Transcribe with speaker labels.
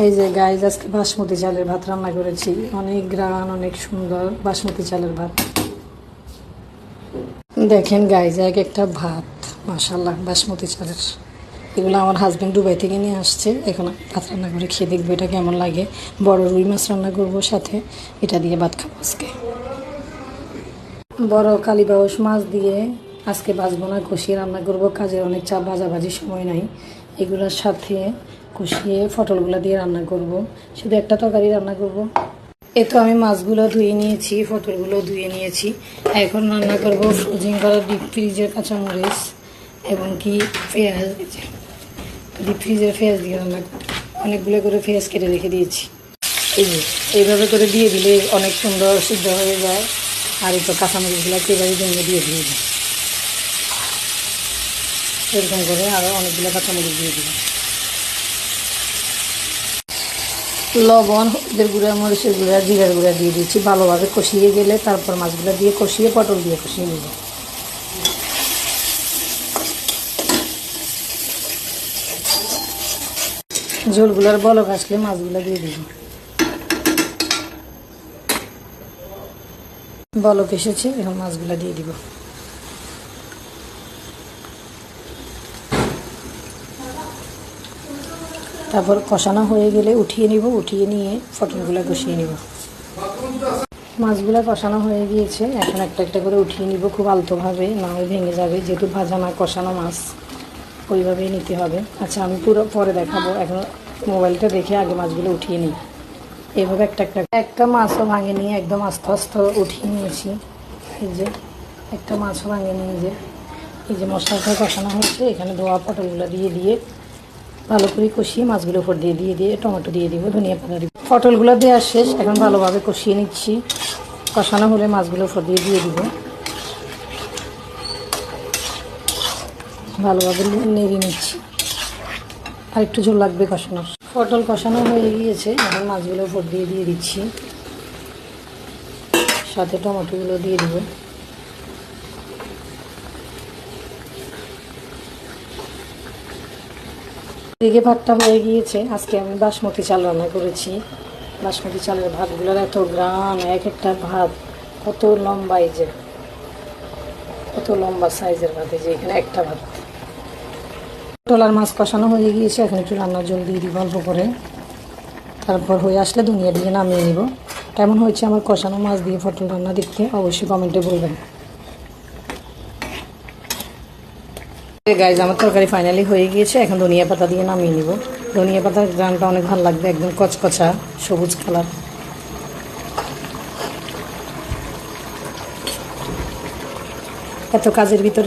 Speaker 1: এই যে গাইজ আজকে বাসমতি চালের ভাত রান্না করেছি, অনেক গ্রান, অনেক সুন্দর বাসমতি চালের ভাত। দেখেন গাইজ এক একটা ভাত, মাশাআল্লাহ বাসমতি চালের। এগুলো আমার হাজব্যান্ড দুবাই থেকে নিয়ে আসছে। এখন ভাত রান্না করে খেয়ে দেখবো এটা কেমন লাগে। বড় রুই মাছ রান্না করবো, সাথে এটা দিয়ে ভাত খাবো আজকে। বড় কালীবাউস মাছ দিয়ে আজকে ভাজবো না, কষিয়ে রান্না করব। কাজের অনেক চাপ, ভাজাভাজি সময় নাই। এগুলোর সাথে কষিয়ে পটলগুলো দিয়ে রান্না করব। শুধু একটা তরকারি রান্না করব। এ তো আমি মাছগুলো ধুয়ে নিয়েছি, পটলগুলো ধুয়ে নিয়েছি। এখন রান্না করব ফ্রোজিং করা ডিপ ফ্রিজের কাঁচামরিচ এবং কি পেঁয়াজ। ডিপ ফ্রিজের পেঁয়াজ দিয়ে রান্না করব। অনেকগুলো করে পেঁয়াজ কেটে রেখে দিয়েছি। এইভাবে করে দিয়ে দিলে অনেক সুন্দর সিদ্ধ হয়ে যায়। আর এই তো কাঁচামরিচগুলো একেবারে জন্য দিয়ে দিয়েছি। এরকম করে আরও অনেকগুলো কাঁচামরিচ দিয়ে দিব। লবণ, হলুদের গুঁড়া, মরিচের গুঁড়া, জিরার গুঁড়া দিয়ে দিচ্ছি। ভালোভাবে কষিয়ে গেলে তারপর মাছগুলো দিয়ে কষিয়ে পটল দিয়ে কষিয়ে নেব। ঝোলগুলোর বলক আসলে মাছগুলো দিয়ে দিব। বলক এসেছে, এখন মাছগুলো দিয়ে দিব। তারপর কষানো হয়ে গেলে উঠিয়ে নিব। উঠিয়ে নিয়ে পটলগুলো কষিয়ে নিব। মাছগুলো কষানো হয়ে গিয়েছে, এখন একটা একটা করে উঠিয়ে নিব। খুব আলতোভাবে, না হয় ভেঙে যাবে, যেহেতু ভাজা না কষানো মাছ, ওইভাবেই নিতে হবে। আচ্ছা, আমি পুরো পরে দেখাবো। এখন মোবাইলটা দেখে আগে মাছগুলো উঠিয়ে নিই। এইভাবে একটা মাছও ভাঙে নিয়ে একদম আস্তে আস্তে উঠিয়ে নিয়েছি। এই যে একটা মাছও ভাঙে নিয়ে এই যে মশলাটা কষানো হয়েছে, এখানে ধোয়া পটলগুলো দিয়ে ভালো করে কষিয়ে মাছগুলো উপর দিয়ে টমেটো দিয়ে দিব, ধনিয়া পাতা দিব। পটলগুলো দেওয়া শেষ, এখন ভালোভাবে কষিয়ে নিচ্ছি। কষানো হলে মাছগুলো উপর দিয়ে দিব। ভালোভাবে নেড়ে নিচ্ছি। আর একটু ঝোল লাগবে কষানো। পটল কষানো হয়ে গিয়েছে, এখন মাছগুলো উপর দিয়ে দিচ্ছি। সাথে টমেটোগুলো দিয়ে দিব। এদিকে ভাতটা হয়ে গিয়েছে। আজকে আমি বাসমতি চাল রান্না করেছি। বাসমতি চালের ভাতগুলোর এত গ্রাম, এক একটা ভাত কত লম্বা, এই যে কত লম্বা সাইজের ভাত। এই যে এখানে একটা ভাত। পটল আর মাছ কষানো হয়ে গিয়েছে, এখন একটু রান্নার জল দিয়ে দিব অল্প করে। তারপর হয়ে আসলে ধনিয়া দিয়ে নামিয়ে নিব। কেমন হয়েছে আমার কষানো মাছ দিয়ে পটল রান্না দেখতে অবশ্যই কমেন্টে বলবেন। গাইজ, আমার তরকারি ফাইনালি হয়ে গিয়েছে, এখন ধনিয়া পাতা দিয়ে নামিয়ে নিব। ধনিয়া পাতার গ্রানটা অনেক ভালো লাগবে, একদম কচকচা সবুজ কালার। এত কাজের ভিতরে